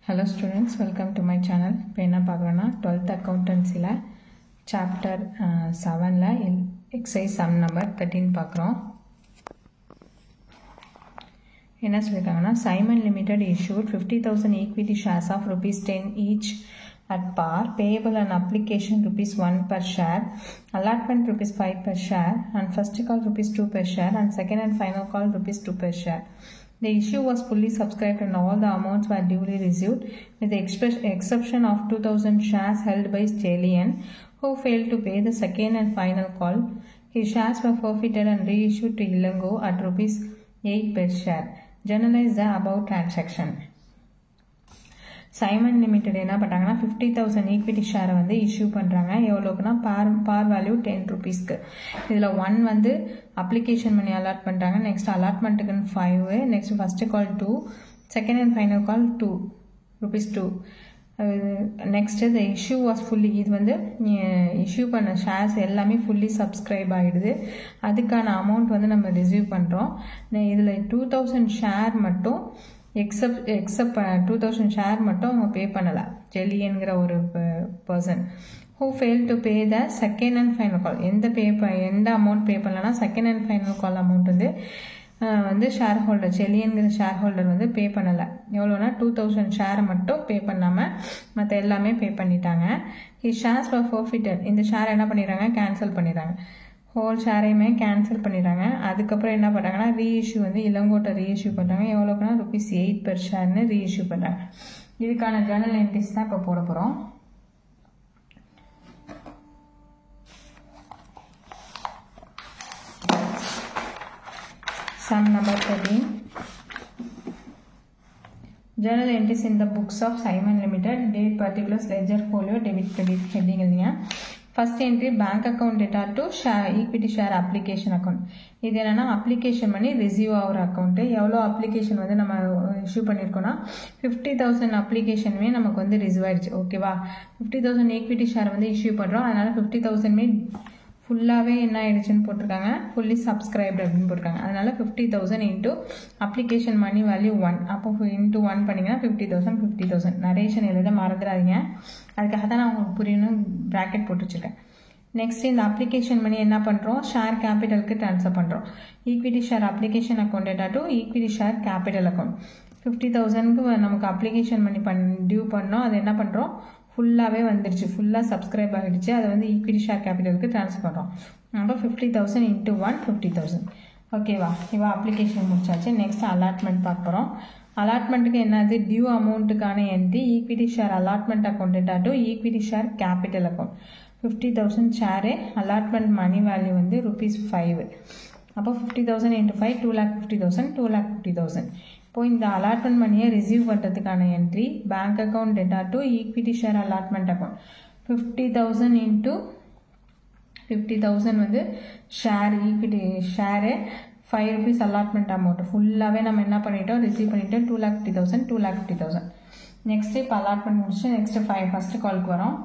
Hello students, welcome to my channel. இப்போ என்ன பார்க்கறோம்னா 12th accountancyல chapter 7ல exercise sum number 13 பார்க்கறோம். என்ன சொல்லிருக்காங்கன்னா Simon Limited issued 50,000 equity shares of ₹10 each at par, payable on application ₹1 per share, allotment ₹5 per share, and first call ₹2 per share, and second and final call ₹2 per share. The issue was fully subscribed and all the amounts were duly received, with the exception of 2,000 shares held by Stallion, who failed to pay the second and final call. His shares were forfeited and reissued to Ilango at ₹8 per share. Journalize the above transaction. Simon Limited என்ன பண்றாங்கன்னா 50,000 equity ஷேரை வந்து issue பண்றாங்க. எவ்வளோக்குன்னா par value ₹10. இதுல 1 வந்து application பண்ணி allot பண்றாங்க. நெக்ஸ்ட் அலாட்மெண்ட்டுக்குன்னு 5, next first call 2, second and final call ₹2. Next the issue was fully, இது வந்து இஷ்யூ பண்ண ஷேர்ஸ் எல்லாமே ஃபுல்லி சப்ஸ்கிரைப் ஆகிடுது. அதுக்கான அமௌண்ட் வந்து நம்ம ரிசீவ் பண்ணுறோம். இதில் 2,000 ஷேர் மட்டும் எக்ஸப்ட் 2,000 ஷேர் மட்டும் அவங்க பே பண்ணலை. ஜெல்லியன்கிற ஒரு person who failed to pay the second and final call. எந்த அமௌண்ட் பே பண்ணலன்னா second and final call amount வந்து ஷேர் ஹோல்டர் ஜெல்லியன்கிற ஷேர் ஹோல்டர் வந்து பே பண்ணலை. எவ்வளோனா 2,000 ஷேரை மட்டும் பே பண்ணாமல் மற்ற எல்லாமே பே பண்ணிட்டாங்க. Shares were forfeited. இந்த ஷேர் என்ன பண்ணிடுறாங்க, கேன்சல் பண்ணிடுறாங்க. ஹோல் ஷேரையுமே கேன்சல் பண்ணிடுறாங்க. அதுக்கப்புறம் என்ன பண்ணுறாங்கன்னா ரீஇஷ்யூ வந்து இளங்கோட்டை ரீஇஷ்யூ பண்ணுறாங்க. எவ்வளோக்குன்னா ₹8 பெர் ஷேர்னு ரீஇஷ்யூ பண்ணுறாங்க. இதுக்கான ஜேர்னல் என்ட்ரிஸ் தான் இப்போ போட போகிறோம். Sum number 13. Journal entries in the books of Simon Limited. Date, particulars, ledger, folio, debit, credit, heading இல்லைங்க. First entry bank account data to equity share application account. இது என்னன்னா application பண்ணி ரிசீவ் ஆகிற account. எவ்வளோ அப்ளிகேஷன் வந்து நம்ம issue பண்ணியிருக்கோம்னா 50,000 அப்ளிகேஷனுமே நமக்கு வந்து ரிசீவ் ஆயிடுச்சு. ஓகேவா, 50,000 ஈக்விட்டி ஷேர் வந்து இஷ்யூ பண்ணுறோம். அதனால 50,000மே ஃபுல்லாகவே என்ன ஆயிடுச்சுன்னு போட்டிருக்காங்க, ஃபுல்லி சப்ஸ்கிரைப்டு அப்படின்னு போட்டிருக்காங்க. அதனால 50,000 இன்ட்டு அப்ளிகேஷன் மணி வேல்யூ 1, அப்போ இன்ட்டு 1 பண்ணிங்கன்னா 50,000. நரேஷன் எழுத மறந்துடாதீங்க, அதுக்காக தான் நான் உங்களுக்கு புரியணும் ப்ராக்கெட் போட்டு வச்சுருக்கேன். நெக்ஸ்ட் இந்த அப்ளிகேஷன் மணி என்ன பண்ணுறோம், ஷேர் கேபிட்டலுக்கு ட்ரான்ஸ்ஃபர் பண்ணுறோம். Equity share application account debtor to equity share capital account. 50,000க்கு நமக்கு அப்ளிகேஷன் மணி டியூ பண்ணோம். அது என்ன பண்ணுறோம், ஃபுல்லாகவே வந்துடுச்சு, ஃபுல்லாக சப்ஸ்கிரைப் ஆகிடுச்சு. அதை வந்து ஈக்விட்டி ஷேர் கேபிட்டலுக்கு ட்ரான்ஸ்ஃபர் பண்ணுறோம். அப்போ 50,000 இன்ட்டு 1 50,000. ஓகேவா, இவா அப்ளிகேஷன் முடிச்சாச்சு. நெக்ஸ்ட் அலாட்மெண்ட் பார்க்க போகிறோம். அலாட்மெண்ட்டுக்கு என்னது, டியூ அமௌண்ட்டுக்கான entry equity share allotment account debtor to equity share capital account. 50,000 share, allotment money value வந்து ₹5. அப்போ 50,000 இன்ட்டு 5 2,50,000 2,50,000. இப்போ இந்த அலாட்மெண்ட் மணியை ரிசீவ் பண்ணுறதுக்கான entry bank account debtor to equity share allotment account. 50,000 into 50,000 வந்து share equity share ₹5 allotment amount ஃபுல்லாகவே நம்ம என்ன பண்ணிட்டோம், ரிசீவ் பண்ணிட்டோம். 2,50,000 நெக்ஸ்ட் இப்போ அலாட்மெண்ட் முடிச்சு நெக்ஸ்ட் ஃபர்ஸ்ட் காலுக்கு வரோம்.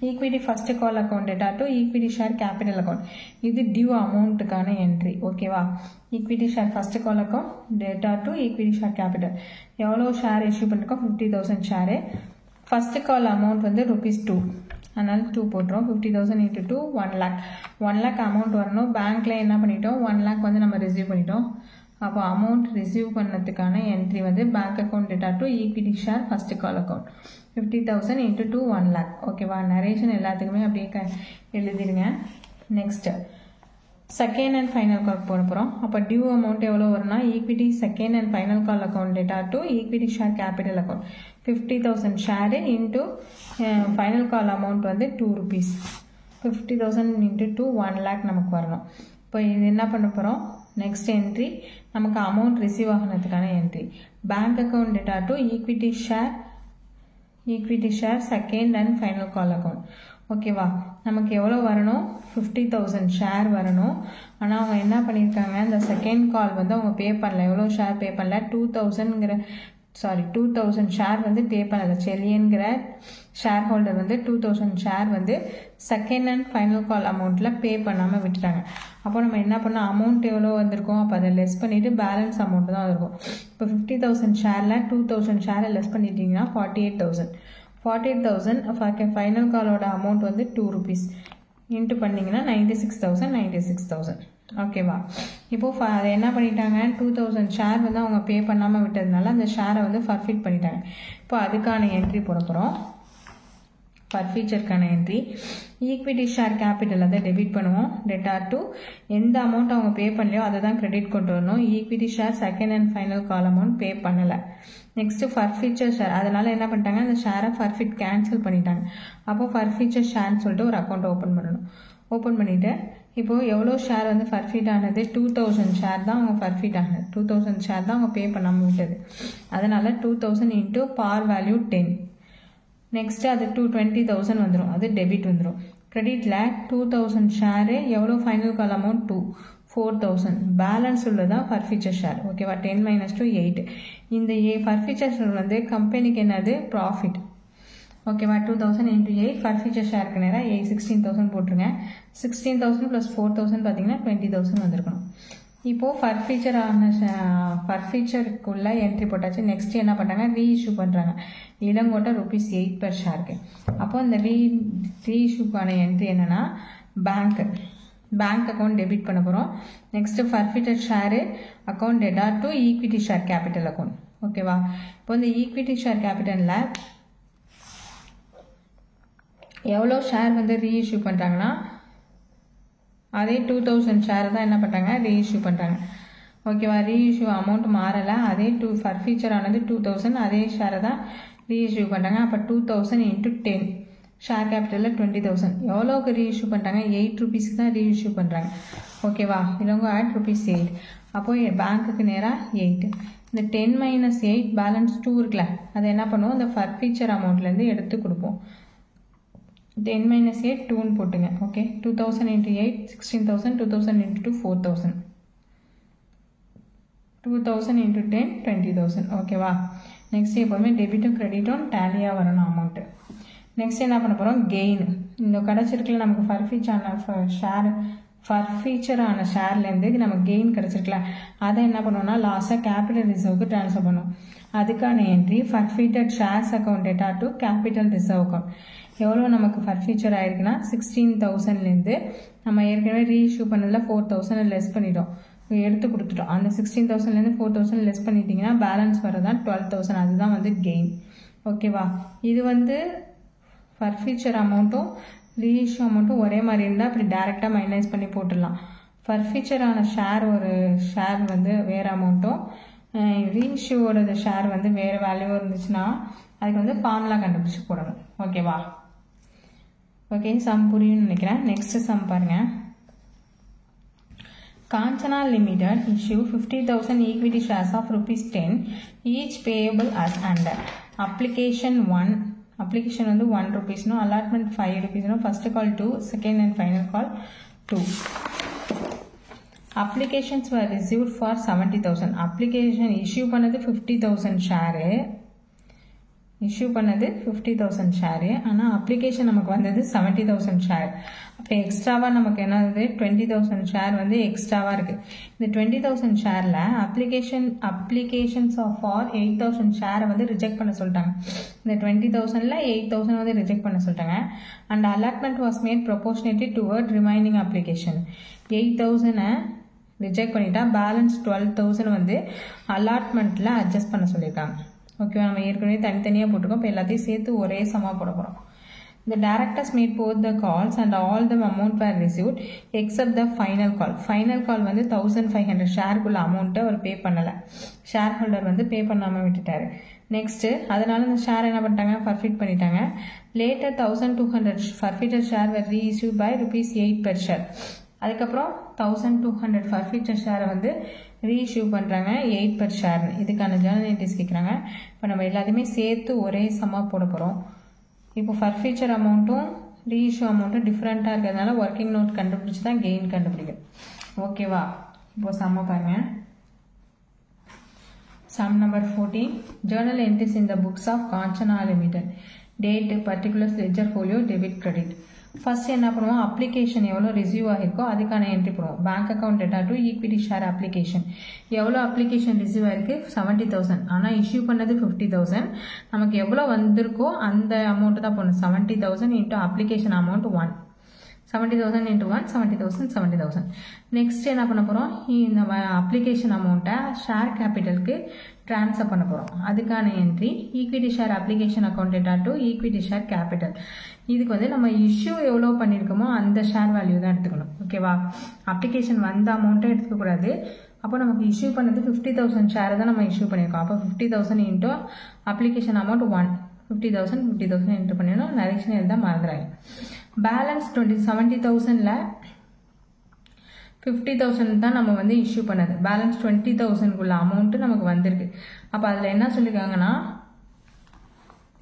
Equity first call account debtor to equity share capital account. இது டியூ அமௌண்ட்டுக்கான என்ட்ரி. ஓகேவா, equity share first call account debtor to equity share capital. எவ்வளோ ஷேர் இஷ்யூ பண்ணிருக்கோம், 50,000 ஷேரு. ஃபர்ஸ்ட் கால் அமௌண்ட் வந்து ₹2, அதனால 2 போட்டுரும். 50,000 இன்ட்டு 2 1 lakh. 1 lakh அமௌண்ட் வரணும். பேங்க்ல என்ன பண்ணிட்டோம், 1 lakh வந்து நம்ம ரிசீவ் பண்ணிட்டோம். அப்போ அமௌண்ட் ரிசீவ் பண்ணதுக்கான என்ட்ரி வந்து bank account debtor to equity share first call account. 50,000 into 2 1 lakh. ஓகேவா, நரேஷன் எல்லாத்துக்குமே அப்படியே எழுதிடுங்க. Next second and final call போட போகிறோம். அப்போ டியூ அமௌண்ட் எவ்வளோ வரும்னா equity second and final call account debtor to equity share capital account. 50,000 share into final call amount வந்து ₹2. 50,000 இன்ட்டு 2 1 lakh நமக்கு வரணும். இப்போ இது என்ன பண்ண போகிறோம், நெக்ஸ்ட் என்ட்ரி நமக்கு அமௌண்ட் ரிசீவ் ஆகினதுக்கான entry bank account debtor to equity share second and final call account. ஓகேவா, நமக்கு எவ்வளோ வரணும், 50,000 ஷேர் வரணும். ஆனால் அவங்க என்ன பண்ணியிருக்காங்க, இந்த செகண்ட் கால் வந்து அவங்க பே பண்ணல. எவ்வளோ ஷேர் பே பண்ணல, 2000 ஷேர் வந்து பே பண்ணலை. செலியன்கிற ஷேர் ஹோல்டர் வந்து 2000 ஷேர் வந்து செகண்ட் அண்ட் ஃபைனல் கால் அமௌண்ட்டில் பே பண்ணாமல் விட்டுட்டாங்க. அப்போ நம்ம என்ன பண்ணோம், அமௌண்ட் எவ்வளோ வந்திருக்கோம், அப்போ அதை லெஸ் பண்ணிவிட்டு பேலன்ஸ் அமௌண்ட் தான் இருக்கும். இப்போ 50,000 ஷேரில் 2000 ஷேரை லெஸ் பண்ணிட்டீங்கன்னா 48,000 ஃபைனல் காலோட அமௌண்ட் வந்து 2 rupees இன்ட்டு பண்ணிங்கன்னா 96,000 ஓகேவா. இப்போது அதை என்ன பண்ணிட்டாங்க, 2000 ஷேர் வந்து அவங்க பே பண்ணாமல் விட்டதுனால அந்த ஷேரை வந்து ஃபர்ஃபிட் பண்ணிட்டாங்க. இப்போ அதுக்கான என்ட்ரி போட போகிறோம். ஃபர்ஃபீச்சருக்கான என்ட்ரி ஈக்விட்டி ஷேர் கேபிட்டல் அதை டெபிட் பண்ணுவோம். டெட்டார் டு எந்த அமௌண்ட் அவங்க பே பண்ணலையோ அதை தான் கிரெடிட் கொண்டு வரணும். Equity share second and final call amount pay பண்ணலை. நெக்ஸ்ட்டு ஃபர்ஃபீச்சர் ஷேர், அதனால் என்ன பண்ணிட்டாங்க, அந்த ஷேரை ஃபர்ஃபிட் கேன்சல் பண்ணிட்டாங்க. அப்போ ஃபர்ஃபீச்சர் ஷேர்னு சொல்லிட்டு ஒரு அக்கௌண்ட் ஓப்பன் பண்ணணும். ஓப்பன் பண்ணிவிட்டு இப்போது எவ்வளோ ஷேர் வந்து ஃபர்ஃபிட் ஆனது, 2000 ஷேர் தான் அவங்க ஃபர்ஃபிட் ஆனது. 2000 ஷேர் தான் அவங்க பே பண்ணாமல் விட்டது. அதனால் 2000 இன்ட்டு பார் வேல்யூ 10. நெக்ஸ்ட்டு அது 20,000 வந்துடும், அது டெபிட் வந்துடும். கிரெடிட்டில் 2000 ஷேரு எவ்வளோ ஃபைனல் கால் அமௌண்ட் 4,000 பேலன்ஸ் உள்ளதான் ஃபர்ஃபீச்சர் ஷேர். ஓகேவா. 10 - 2 8. இந்த ஃபர்ஃபீச்சர் ஷேர் வந்து கம்பெனிக்கு என்னது, ப்ராஃபிட். ஓகேவா. 2000 × 8 ஃபர்ஃபீச்சர் ஷேருக்கு நேராக 16,000 போட்டுருங்க. 16,000 + 4,000 பார்த்தீங்கன்னா 20,000 வந்திருக்கணும். இப்போது ஃபர்ஃபீச்சருக்குள்ளே என்ட்ரி போட்டாச்சு. நெக்ஸ்ட் என்ன பண்ணுறாங்க, ரீஇஷ்யூ பண்ணுறாங்க. இளங்கோட்டை ₹8 per ஷேருக்கு. அப்போ அந்த ரீஇஷ்யூக்கான என்ட்ரி என்னென்னா, பேங்க் அக்கௌண்ட் டெபிட் பண்ண போகிறோம். Next ஃபர்ஃபீச்சர் share account debtor to equity share capital account. ஓகேவா. இப்போ இந்த ஈக்விட்டி ஷேர் கேபிட்டலில் எவ்வளோ ஷேர் வந்து ரீஇஷ்யூ பண்ணுறாங்கன்னா, அதே 2000 ஷேர் தான் என்ன பண்ணுறாங்க, ரீஇஷ்யூ பண்ணுறாங்க. ஓகேவா. ரீஇஷ்யூ அமௌண்ட் மாறலை. அதே ஃபர்ஃபீச்சர் ஆனது 2000, அதே ஷேரை தான் ரீஇஷ்யூ பண்ணுறாங்க. அப்போ 2000 × 10 ஷேர் கேபிட்டலில் 20,000. எவ்வளோக்கு ரீஇஷ்யூ பண்ணுறாங்க, 8 rupees தான் ரீஇஷ்யூ பண்ணுறாங்க. ஓகேவா. இவங்க ₹8. அப்போது பேங்க்குக்கு நேராக 8. இந்த 10 - 8 பேலன்ஸ் 2 இருக்குல்ல, அதை என்ன பண்ணுவோம், இந்த ஃபர்ஃபீச்சர் அமௌண்ட்லேருந்து எடுத்து கொடுப்போம். 10 - 8 2ன்னு போட்டுங்க. ஓகே. 2000 × 8 16,000, 2000 × 2 4,000, 2000 × 10 20,000. ஓகேவா. நெக்ஸ்ட் எப்போதுமே டெபிட்டும் கிரெடிட்டும் டேலியாக வரணும் அமௌண்ட்டு. நெக்ஸ்ட் என்ன பண்ண போகிறோம், கெயின். இந்த கிடச்சிருக்குல நமக்கு ஃபர்ஃபீச்சரான ஷேர்லேருந்து நமக்கு கெயின் கிடச்சிருக்கல, அதை என்ன பண்ணுவோம்னா லாஸாக கேபிட்டல் ரிசர்வுக்கு ட்ரான்ஸ்ஃபர் பண்ணுவோம். அதுக்கான entry forfeited shares account debtor to capital reserve account. எவ்வளோ நமக்கு ஃபர்ஃபீச்சர் ஆயிருக்குன்னா 16,000லேருந்து நம்ம ஏற்கனவே ரீஇஷ்யூ பண்ணதில் 4,000 லெஸ் பண்ணிட்டோம், எடுத்து கொடுத்துட்டோம். அந்த 16,000லேருந்து 4,000 லெஸ் பண்ணிட்டீங்கன்னா பேலன்ஸ் வரதான் 12,000. அதுதான் வந்து கெயின். ஓகேவா. இது வந்து ஃபர்ஃபீச்சர் அமௌண்ட்டும் ரீஇஷ்யூ அமௌண்ட்டும் ஒரே மாதிரி இருந்தால் அப்படி டேரெக்டாக மைனஸ் பண்ணி போட்டுடலாம். ஃபர்ஃபீச்சரான ஷேர் ஒரு ஷேர் வந்து வேறு அமௌண்ட்டும், ரீஇஷ்யூவோட ஷேர் வந்து வேறு வேல்யூ இருந்துச்சுன்னா அதுக்கு வந்து ஃபார்முலா கண்டுபிடிச்சி போடணும். ஓகேவா. ஓகே. சம் புரியும்னு நினைக்கிறேன். நெக்ஸ்ட் சம் பாருங்க. Kanchana Limited issue 50,000 equity shares of ₹10, each payable as under. Application 1. Application வந்து ₹1 no, allotment ₹5 no. First call 2, second and final call 2. Applications were received for 70,000. Application issue பண்ணது 50,000 share, issue பண்ணது 50,000 share. ஆனால் application நமக்கு வந்தது 70,000 share. அப்போ எக்ஸ்ட்ராவாக நமக்கு என்னது 20,000 ஷேர் வந்து எக்ஸ்ட்ராவாக இருக்குது. இந்த 20,000 ஷேரில் அப்ளிகேஷன்ஸ் ஃபார் 8,000 ஷேரை வந்து ரிஜெக்ட் பண்ண சொல்லிட்டாங்க. இந்த 20,000ல் 8,000 வந்து ரிஜெக்ட் பண்ண சொல்லிட்டாங்க. And allotment was made proportionately toward remaining application. 8,000 reject பண்ணிட்டா பேலன்ஸ் 12,000 வந்து அலாட்மெண்ட்டில் அட்ஜஸ்ட் பண்ண சொல்லியிருக்காங்க. ஓகேவா. நம்ம ஏற்கனவே தனித்தனியாக போட்டிருக்கோம். இப்போ எல்லாத்தையும் சேர்த்து ஒரே சமாக போட போகிறோம். The directors made both the calls and all the amount were received except the final call. Final call வந்து 1,500 ஷேருக்குள்ள அமௌண்ட்டை அவர் பே பண்ணலை. ஷேர் ஹோல்டர் வந்து பே பண்ணாமல் விட்டுட்டாரு. நெக்ஸ்ட்டு அதனால இந்த ஷேர் என்ன பண்ணிட்டாங்க, ஃபர்ஃபிட் பண்ணிட்டாங்க. Later 1,200 forfeited share were reissued by ₹8 per share. அதுக்கப்புறம் 1,200 ஃபர்ஃபீச்சர் ஷேரை வந்து ரீஇஷ்யூ பண்ணுறாங்க 8 per share. இதுக்கான ஜேர்னல் என்ட்ரிஸ் கேட்குறாங்க. இப்போ நம்ம எல்லாத்தையுமே சேர்த்து ஒரே சம்மாக போட போகிறோம். இப்போ ஃபர்ஃபீச்சர் அமௌண்ட்டும் ரீஇஷ்யூ அமௌண்ட்டும் டிஃப்ரெண்ட்டாக இருக்கிறதுனால ஒர்க்கிங் நோட் கண்டுபிடிச்சி தான் கெயின் கண்டுபிடிக்கும். ஓகேவா. இப்போ சம்ம பாருங்கள். Sum number 14. Journal entries in the books of Kanchana Limited. Date, particulars, ledger folio, debit, credit. First என்ன பண்ணுவோம், அப்ளிகேஷன் எவ்வளோ ரிசீவ் ஆகிருக்கோ அதுக்கான என்ட்ரி போடுவோம். Bank account debtor to equity share application. எவ்வளோ அப்ளிகேஷன் ரிசீவ் ஆகிருக்கு 70,000. ஆனால் இஷ்யூ பண்ணது 50,000. நமக்கு எவ்வளோ வந்திருக்கோ அந்த அமௌண்ட் தான் போடணும். 70,000 into application amount 1. 70,000 into 1, 70,000, 70,000. Next என்ன பண்ண போகிறோம், இந்த அப்ளிகேஷன் அமௌண்ட்டை ஷேர் கேபிட்டலுக்கு ட்ரான்ஸ்ஃபர் பண்ண போகிறோம். அதுக்கான entry equity share application account debtor to equity share capital. இதுக்கு வந்து நம்ம இஷ்யூ எவ்வளோ பண்ணியிருக்கோமோ அந்த ஷேர் வேல்யூ தான் எடுத்துக்கணும். ஓகேவா, அப்ளிகேஷன் வந்த அமௌண்ட்டை எடுத்துக்கக்கூடாது. அப்போ நமக்கு இஷ்யூ பண்ணது 50,000 ஷேர் தான் நம்ம இஷ்யூ பண்ணியிருக்கோம். அப்போ 50,000 இன்ட்டு அப்ளிகேஷன் அமௌண்ட் 1. 50,000 என்ட்ரு பண்ணிடணும். நரேஷன் எழுத மறந்துடாங்க. பேலன்ஸ் 70,000ல் 50,000 தான் நம்ம வந்து இஷ்யூ பண்ணது. பேலன்ஸ் 20,000க்குள்ள அமௌண்ட்டு நமக்கு வந்திருக்கு. அப்போ அதில் என்ன சொல்லியிருக்காங்கன்னா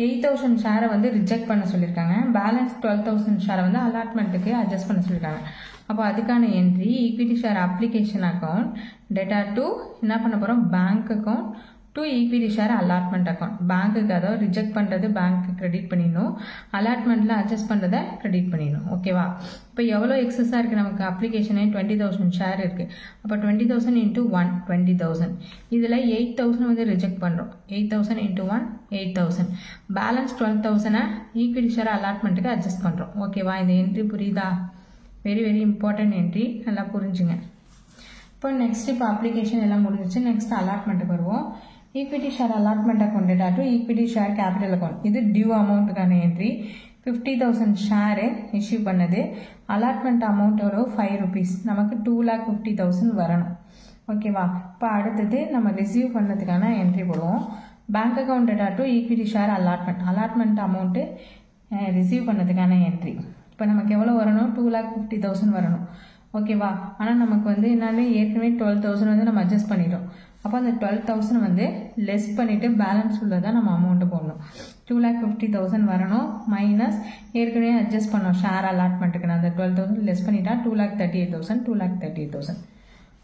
8,000 ஷேரை வந்து ரிஜெக்ட் பண்ண சொல்லியிருக்காங்க. பேலன்ஸ் 12,000 ஷேரை வந்து அலாட்மெண்ட்டுக்கு அட்ஜஸ்ட் பண்ண சொல்லியிருக்காங்க. அப்போ அதுக்கான entry equity share application account debtor to என்ன பண்ண போகிறோம், bank account to equity share allotment account. பேங்க்குக்கு அதாவது ரிஜெக்ட் பண்ணுறது பேங்க்கு கிரெடிட் பண்ணிடணும், அலாட்மெண்ட்டில் அட்ஜஸ்ட் பண்ணுறதை கிரெடிட் பண்ணிடணும். ஓகேவா, இப்போ எவ்வளோ எக்ஸஸாக இருக்குது நமக்கு, அப்ளிகேஷனே 20,000 ஷேர் இருக்குது. அப்போ 20,000 இன்ட்டு 1 20,000. இதில் 8,000 வந்து ரிஜெக்ட் பண்ணுறோம். 8,000 இன்ட்டு 1 8,000. பேலன்ஸ் 12,000 ஈக்விட்டி ஷேர் அலாட்மெண்ட்டுக்கு அட்ஜஸ்ட் பண்ணுறோம். ஓகேவா, இந்த என்ட்ரி புரியுதா? வெரி வெரி இம்பார்ட்டன்ட் என்ட்ரி, நல்லா புரிஞ்சுங்க. இப்போ நெக்ஸ்ட் இப்போ அப்ளிகேஷன் எல்லாம் முடிஞ்சிச்சு. நெக்ஸ்ட் அலாட்மெண்ட்டுக்கு வருவோம். Equity share allotment account debtor to equity share capital account. இது டியூ அமௌண்ட்டுக்கான என்ட்ரி. 50,000 ஷேரு இஷ்யூ பண்ணது. அலாட்மெண்ட் அமௌண்ட் ஒரு 5 rupees. நமக்கு 2,50,000 வரணும். ஓகேவா, இப்போ அடுத்தது நம்ம ரிசீவ் பண்ணதுக்கான என்ட்ரி போடுவோம். Bank account debtor to equity share allotment amount receive பண்ணதுக்கான என்ட்ரி. இப்போ நமக்கு எவ்வளோ வரணும், 2,50,000 வரணும். ஓகேவா, ஆனால் நமக்கு வந்து என்னென்னு ஏற்கனவே 12,000 வந்து நம்ம அட்ஜஸ்ட் பண்ணிட்டோம். அப்போ அந்த 12,000 வந்து லெஸ் பண்ணிவிட்டு பேலன்ஸ் உள்ளதான் நம்ம அமௌண்ட்டு போடணும். 2,50,000 வரணும். மைனஸ் ஏற்கனவே அட்ஜஸ்ட் பண்ணோம் ஷேர் அலாட்மெண்ட்டுக்கு. நான் அந்த 12,000 லெஸ் பண்ணிட்டா 2,38,000 2,38,000.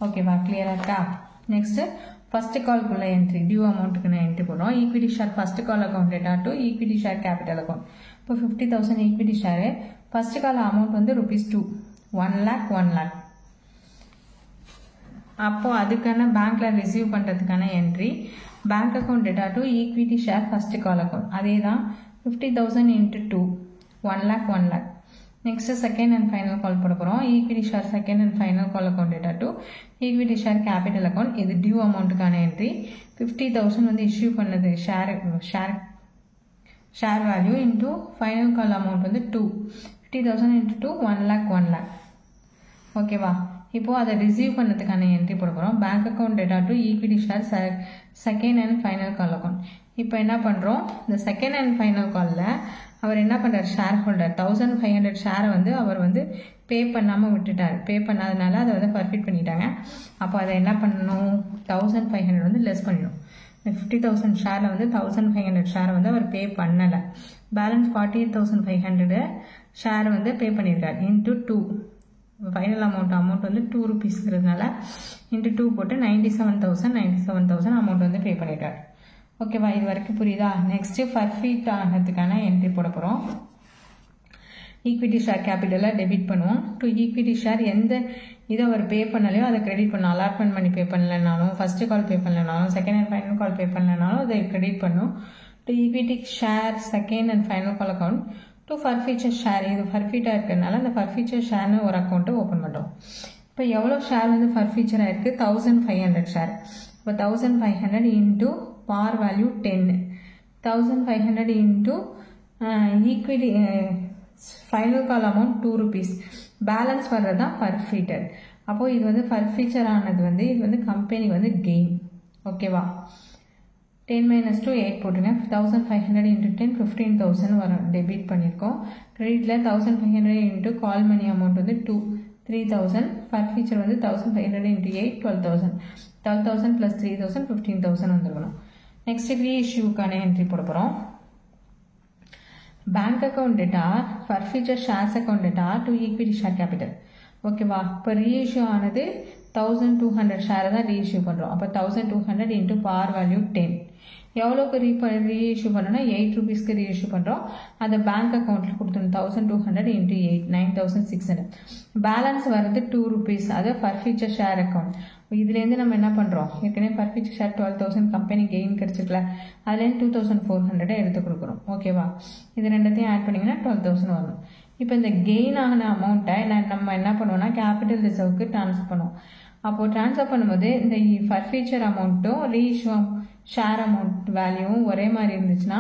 ஓகேவா, கிளியராக இருக்கா? நெக்ஸ்ட்டு ஃபர்ஸ்ட் கால்க்குள்ள என்ட்ரி டியூ அமௌண்ட்டுக்கு நான் என்ட்ரி போடுறோம். Equity share first call account debtor to equity share capital account. இப்போ 50,000 ஈக்விட்டி ஷேரு. ஃபர்ஸ்ட் கால் அமௌண்ட் வந்து ₹2. 1 lakh. அப்போ அதுக்கான பேங்க்ல ரிசீவ் பண்ணுறதுக்கான entry bank account debtor to equity share first call account. அதே தான் 50,000 into 2 1 lakh. Next second and final call போட போகிறோம். Equity share second and final call account debtor to equity share capital account. இது due அமௌண்ட்டுக்கான entry. 50,000 வந்து issue பண்ணது share value into final call amount வந்து 2. 50,000 into 2 1 lakh. ஓகேவா, இப்போது அதை ரிசீவ் பண்ணதுக்கான என்ட்ரி போட போகிறோம். Bank account debtor to equity share second and final call account. இப்போ என்ன பண்ணுறோம், இந்த செகண்ட் அண்ட் ஃபைனல் காலில் அவர் என்ன பண்ணுறார், ஷேர் ஹோல்டர் 1,500 ஷேரை வந்து அவர் வந்து பே பண்ணாமல் விட்டுட்டார். பே பண்ணாதனால அதை வந்து பர்ஃபிட் பண்ணிட்டாங்க. அப்போ அதை என்ன பண்ணணும், 1,500 வந்து லெஸ் பண்ணிடும். 50,000 ஷேரில் வந்து 1,500 ஷேரை வந்து அவர் பே பண்ணலை. பேலன்ஸ் 48,500 ஷேர் வந்து பே பண்ணியிருக்கார். இன்ட்டு 2 ஃபைனல் அமௌண்ட் வந்து 2 rupeesங்கிறதுனால இன்ட்டு 2 போட்டு 97,000 அமௌண்ட் வந்து பே பண்ணியிருக்காரு. ஓகேவா, இது வரைக்கும் புரியுதா? நெக்ஸ்ட்டு பர்ஃபீட் ஆனதுக்கான என்ட்ரி போட போகிறோம். ஈக்விட்டி ஷேர் கேபிட்டலில் டெபிட் பண்ணுவோம். டு ஈக்விட்டி ஷேர் எந்த இதை அவர் பே பண்ணலையோ அதை கிரெடிட் பண்ணும். அலாட்மெண்ட் பண்ணி பே பண்ணலனாலும், ஃபர்ஸ்ட் கால் பே பண்ணலனாலும், second and final call pay பண்ணலனாலும் அதை கிரெடிட் பண்ணும். To equity share second and final call account to forfeiture share. இது ஃபர்ஃபீட்டாக இருக்கிறதுனால அந்த ஃபர்ஃபீச்சர் ஷேர்னு ஒரு அக்கௌண்ட்டை ஓப்பன் பண்ணுறோம். இப்போ எவ்வளோ ஷேர் வந்து ஃபர்ஃபீச்சராக இருக்குது, 1,500 ஷேர். இப்போ 1,500 into par value 10. 1,500 into equity final call amount 2 rupees. Balance வர்றது தான் ஃபர்ஃபீட்டர். அப்போது இது வந்து ஃபர்ஃபீச்சர் ஆனது வந்து இது வந்து கம்பெனி வந்து கெயின். ஓகேவா, 10 - 2 8 போட்டுங்க. 1,500 இன்ட்டு 10 15,000 வரும். டெபிட் பண்ணியிருக்கோம். கிரெடிட்டில் 1,500 இன்ட்டு கால் மணி அமௌண்ட் வந்து 2 3,000. ஃபர்ஃபீச்சர் வந்து 1,500 இன்ட்டு 8 12,000. 12,000 + 3,000 15,000 வந்துருக்கணும். நெக்ஸ்ட் ரீஇஷ்யூக்கான என்ட்ரி போட போகிறோம். Bank account data ஃபர்ஃபீச்சர் shares account debtor to equity share capital. ஓகேவா, இப்போ ரீஇஷ்யூ ஆனது 1200 ஷேரை தான் ரீஇஷ்யூ பண்ணுறோம். அப்போ 1200 இன்ட்டு par value 10. எவ்வளோக்கு ரீஇஷ்யூ பண்ணோன்னா 8 rupeesக்கு ரீஇஷ்யூ பண்ணுறோம். அதை பேங்க் அக்கௌண்ட்டில் கொடுத்துருணும். 1200 இன்ட்டு 8 9600. பேலன்ஸ் வர்றது 2 rupees. அது ஃபர்ஃபியூச்சர் ஷேர் அக்கௌண்ட். இதுலேருந்து நம்ம என்ன பண்ணுறோம், ஏற்கனவே ஃபர்ஃபியூச்சர் ஷேர் 12,000 கம்பெனி கெயின் கிடச்சிருக்கல, அதுலேருந்து 2400 எடுத்து கொடுக்குறோம். ஓகேவா? இது ரெண்டத்தையும் ஆட் பண்ணிங்கன்னா 12,000 வரும். இப்போ இந்த கெயின் ஆன அமௌண்ட்டை நம்ம என்ன பண்ணுவோம்னா கேபிட்டல் ரிசர்வ்க்கு ட்ரான்ஸ்ஃபர் பண்ணுவோம். அப்போது ட்ரான்ஸ்ஃபர் பண்ணும்போது இந்த ஃபர்ஃபியூச்சர் அமௌண்ட்டும் ரீஇஷ்யூ ஷேர் அமௌண்ட் வேல்யூவும் ஒரே மாதிரி இருந்துச்சுன்னா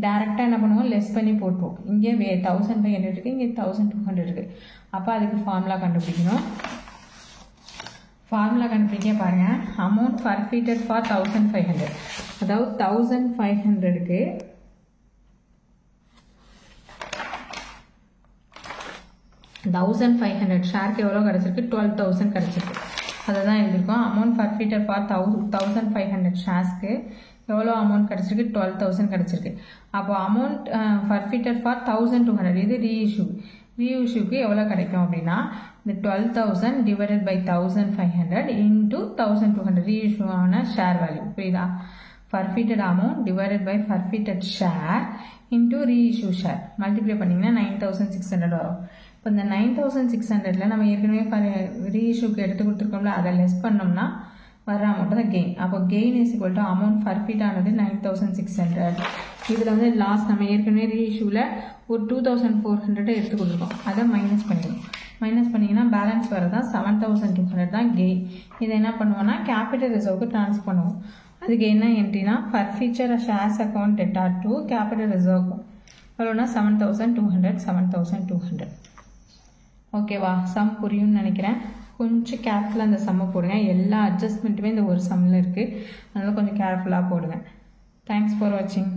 டேரெக்டாக என்ன பண்ணுவோம், லெஸ் பண்ணி போட்டுருவோம். இங்கே 1500 இருக்குது, இங்கே 1200 இருக்குது. அப்போ அதுக்கு ஃபார்முலா கண்டுபிடிக்கணும். ஃபார்முலா கண்டுபிடிக்க பாருங்கள். அமௌண்ட் ஃபர்ஃபியூட்டட் ஃபார் 1500, அதாவது 1500க்கு 1500 ஷேருக்கு எவ்வளோ கிடச்சிருக்கு, 12,000 கிடச்சிருக்கு. அதை தான் எழுதியிருக்கோம். அமௌண்ட் ஃபர்ஃபியூட்டட் ஃபார் 1500 ஷேர்ஸ்க்கு எவ்வளோ அமௌண்ட் கிடச்சிருக்கு, 12,000 கிடச்சிருக்கு. அப்போ அமௌண்ட் ஃபர்ஃபியூட்டட் ஃபார் 1200 இது ரீஇஷ்யூக்கு எவ்வளோ கிடைக்கும் அப்படின்னா இந்த 12,000 டிவைடட் பை 1500 இன்டூ 1200 ரீஇஷ்யூ ஆன ஷேர் வேல்யூ. புரியுதா? Forfeited amount divided by forfeited share into reissue share multiply பண்ணிங்கன்னா 9600 வரும். இப்போ இந்த 9600ல் நம்ம ஏற்கனவே ரீஇஷ்யூக்கு எடுத்து கொடுத்துருக்கோம்ல, அதை லெஸ் பண்ணோம்னா வர அமௌண்ட் தான் கெயின். அப்போ gain is equal to amount forfeit ஆனது 9600. இதில் வந்து லாஸ் நம்ம ஏற்கனவே ரீஇஷ்யூவில் ஒரு 2400 எடுத்து கொடுத்துருக்கோம், அதை மைனஸ் பண்ணிக்கணும். மைனஸ் பண்ணிங்கன்னா பேலன்ஸ் வரதான் 7200 தான் கெயின். இதை என்ன பண்ணுவோம்னா கேபிட்டல் ரிசர்வ்க்கு ட்ரான்ஸ்ஃபர் பண்ணுவோம். அதுக்கு என்ன என்ட்ரினா forfeiture shares account debtor to capital reserve எவ்வளோனா 7200. ஓகேவா? சம் புரியும்னு நினைக்கிறேன். கொஞ்சம் கேர்ஃபுல்லாக அந்த சம்மை போடுங்க. எல்லா அட்ஜஸ்ட்மெண்ட்டுமே இந்த ஒரு சம்மில் இருக்குது, அதனால் கொஞ்சம் கேர்ஃபுல்லாக போடுங்க. தேங்க்ஸ் ஃபார் வாட்சிங்.